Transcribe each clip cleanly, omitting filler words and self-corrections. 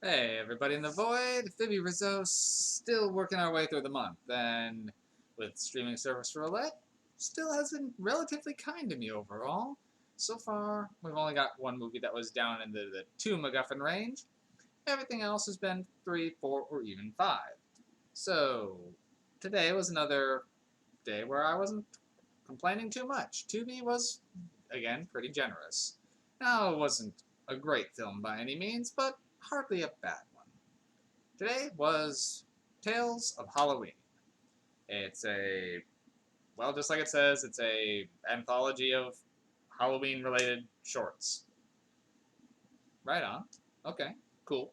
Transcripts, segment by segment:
Hey, everybody in the void. Phoebe Rizzo still working our way through the month, and with streaming service Roulette, still has been relatively kind to me overall. So far, we've only got one movie that was down in the 2 MacGuffin range. Everything else has been 3, 4, or even 5. So, today was another day where I wasn't complaining too much. Tubi was, again, pretty generous. Now, it wasn't a great film by any means, but hardly a bad one. Today was Tales of Halloween. It's just like it says, it's a anthology of Halloween-related shorts. Right on. Okay, cool.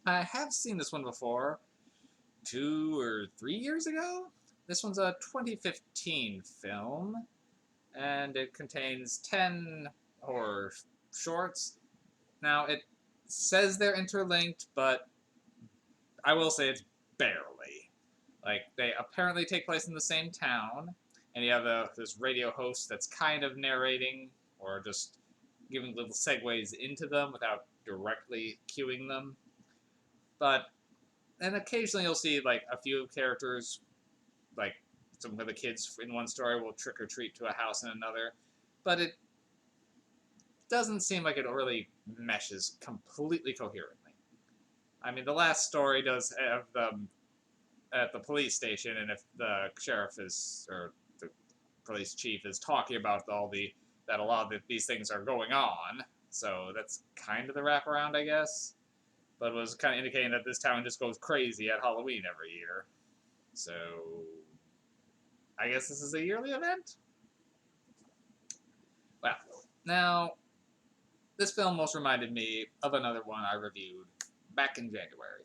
I have seen this one before, 2 or 3 years ago. This one's a 2015 film, and it contains 10 horror shorts. Now, it says they're interlinked, but I will say it's barely. Like, they apparently take place in the same town, and you have this radio host that's kind of narrating, or just giving little segues into them without directly cueing them. But, and occasionally you'll see, like, a few characters, like, some of the kids in one story will trick or treat to a house in another. But it doesn't seem like it really meshes completely coherently. I mean, the last story does have them at the police station, and if the sheriff is, or the police chief is talking about that a lot of these things are going on, so that's kind of the wraparound, I guess. But it was kind of indicating that this town just goes crazy at Halloween every year. So I guess this is a yearly event. Well, now this film most reminded me of another one I reviewed back in January,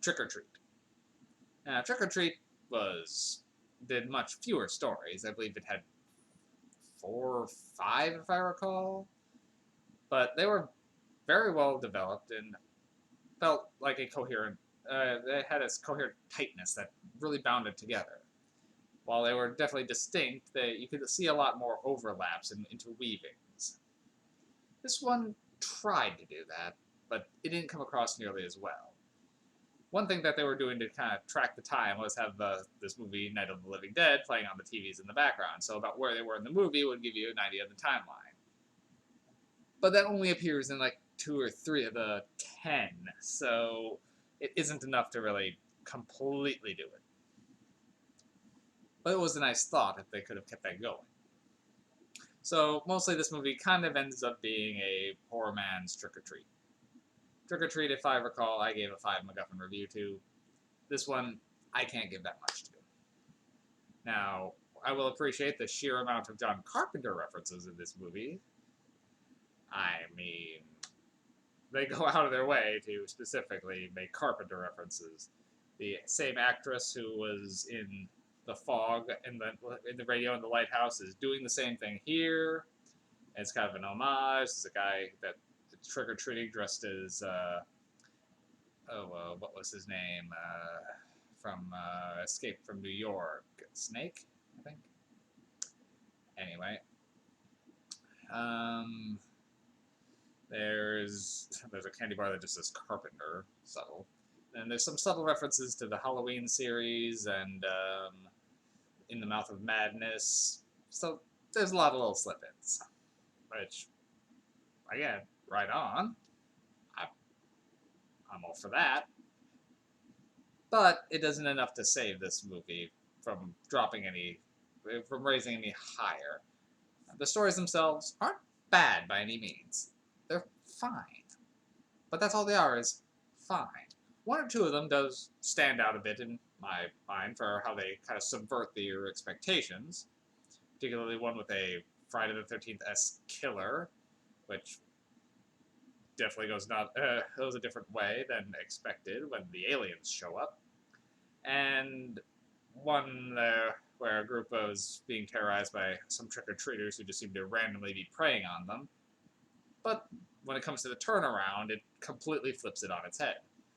Trick or Treat. Now, Trick or Treat was did much fewer stories. I believe it had 4 or 5, if I recall. But they were very well developed and felt like a coherent. They had a coherent tightness that really bound it together. While they were definitely distinct, you could see a lot more overlaps and interweavings. This one tried to do that, but it didn't come across nearly as well. One thing that they were doing to kind of track the time was have this movie Night of the Living Dead playing on the TVs in the background. So about where they were in the movie would give you an idea of the timeline. But that only appears in like 2 or 3 of the 10, so it isn't enough to really completely do it. But it was a nice thought if they could have kept that going. So mostly this movie kind of ends up being a poor man's Trick or Treat. Trick or Treat, if I recall, I gave a 5 MacGuffin review to. This one, I can't give that much to. Now, I will appreciate the sheer amount of John Carpenter references in this movie. I mean, they go out of their way to specifically make Carpenter references. The same actress who was in The Fog in the Radio in the Lighthouse is doing the same thing here. It's kind of an homage. It's a guy that's trick or treating dressed as what was his name from Escape from New York? Snake, I think. Anyway, um, there's a candy bar that just says Carpenter, subtle. And there's some subtle references to the Halloween series and In the Mouth of Madness. So there's a lot of little slip-ins, which, again, right on. I'm all for that. But it isn't enough to save this movie from from raising any higher. The stories themselves aren't bad by any means. They're fine. But that's all they are, is fine. 1 or 2 of them does stand out a bit in my mind for how they kind of subvert your expectations. Particularly one with a Friday the 13th-esque killer, which definitely goes a different way than expected when the aliens show up. And one where a group was being terrorized by some trick-or-treaters who just seem to randomly be preying on them. But when it comes to the turnaround, it completely flips it on its head.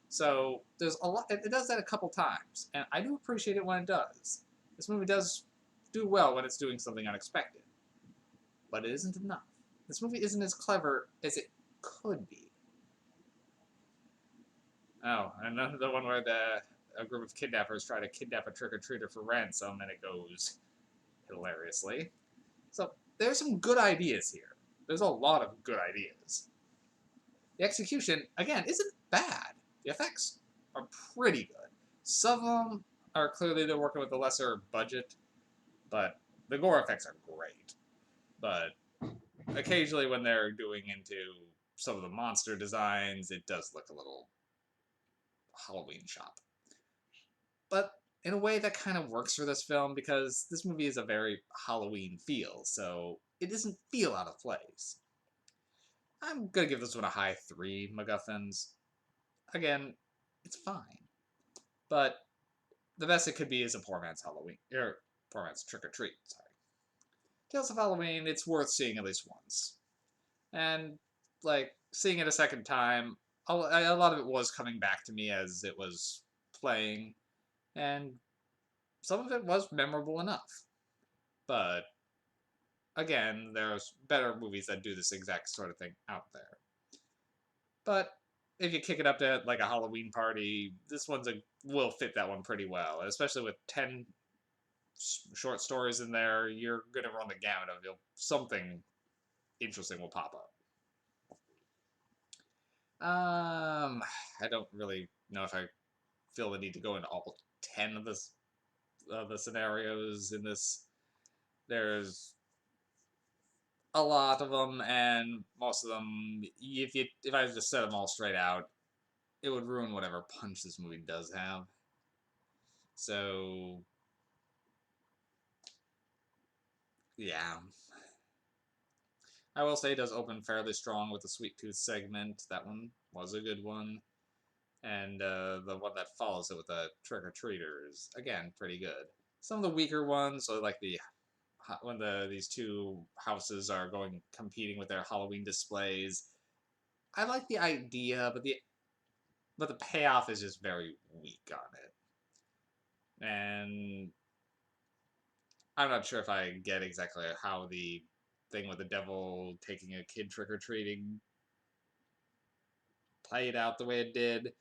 So there's a lot. It does that a couple times, and I do appreciate it when it does. This movie does do well when it's doing something unexpected, but it isn't enough. This movie isn't as clever as it could be. Oh, another one where a group of kidnappers try to kidnap a trick-or-treater for ransom, and it goes hilariously. So there's some good ideas here. There's a lot of good ideas. The execution, again, isn't bad. The effects are pretty good. Some of them are clearly they're working with a lesser budget, but the gore effects are great. But occasionally when they're doing into some of the monster designs, it does look a little Halloween shop. But in a way that kind of works for this film because this movie is a very Halloween feel, so it doesn't feel out of place. I'm gonna give this one a high 3 MacGuffins. Again, it's fine. But the best it could be is a poor man's Halloween. Or poor man's Trick or Treat, sorry. Tales of Halloween, it's worth seeing at least once. And, like, seeing it a second time, a lot of it was coming back to me as it was playing. And some of it was memorable enough. But, again, there's better movies that do this exact sort of thing out there. But if you kick it up to like a Halloween party, this will fit that one pretty well, especially with 10 short stories in there. You're gonna run the gamut of something interesting will pop up. I don't really know if I feel the need to go into all 10 of the scenarios in this. There's a lot of them, and most of them, if I just said them all straight out, it would ruin whatever punch this movie does have. So yeah, I will say it does open fairly strong with the Sweet Tooth segment. That one was a good one. And the one that follows it with the Trick or Treaters, again, pretty good. Some of the weaker ones, so like when these two houses are competing with their Halloween displays, I like the idea, but the payoff is just very weak on it. And I'm not sure if I get exactly how the thing with the devil taking a kid trick or treating played out the way it did,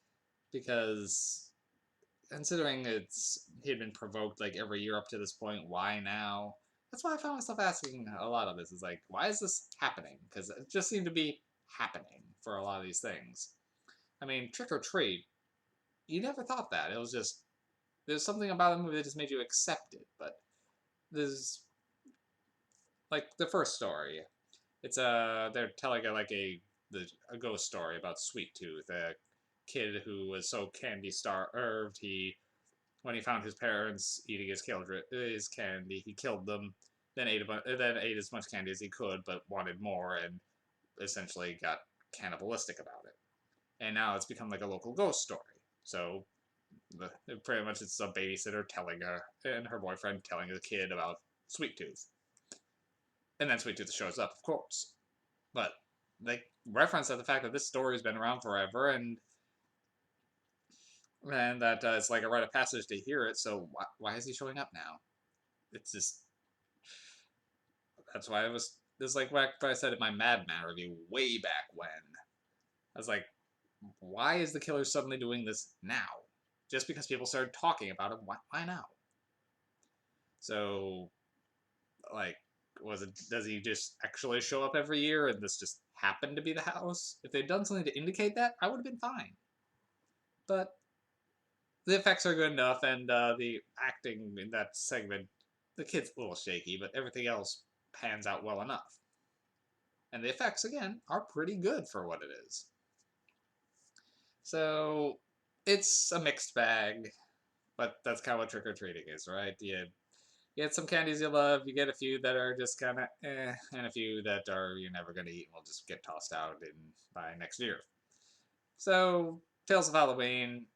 because considering he had been provoked like every year up to this point, why now? That's why I found myself asking a lot of this. Is like, why is this happening? Because it just seemed to be happening for a lot of these things. I mean, Trick or Treat, you never thought that. It was just there's something about the movie that just made you accept it. But there's like the first story. It's they're telling a ghost story about Sweet Tooth, a kid who was so candy starved when he found his parents eating his candy, he killed them, then ate as much candy as he could, but wanted more, and essentially got cannibalistic about it. And now it's become like a local ghost story. So pretty much it's a babysitter telling her and her boyfriend telling the kid about Sweet Tooth, and then Sweet Tooth shows up, of course. But they reference the fact that this story's been around forever, and that it's like a rite of passage to hear it. So why is he showing up now? It's just that's why it was. This is like what I said in my Madman review way back when. I was like, why is the killer suddenly doing this now? Just because people started talking about it, why now? So, like, does he just actually show up every year and this just happened to be the house? If they'd done something to indicate that, I would have been fine. But the effects are good enough, and the acting in that segment, the kid's a little shaky, but everything else pans out well enough. And the effects, again, are pretty good for what it is. So, it's a mixed bag, but that's kind of what trick-or-treating is, right? You get some candies you love, you get a few that are just kind of and a few that you're never going to eat and will just get tossed out by next year. So, Tales of Halloween,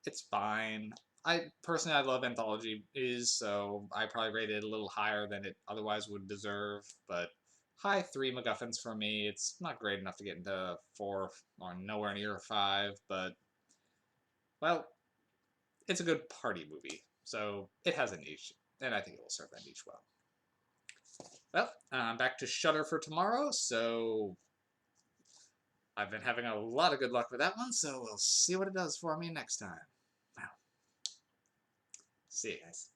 it's fine. I love anthology movies, so I probably rate it a little higher than it otherwise would deserve, but high 3 MacGuffins for me. It's not great enough to get into 4 or nowhere near 5, but, well, it's a good party movie, so it has a niche, and I think it will serve that niche well. Well, back to Shudder for tomorrow, so I've been having a lot of good luck with that one, so we'll see what it does for me next time. Well, see you guys.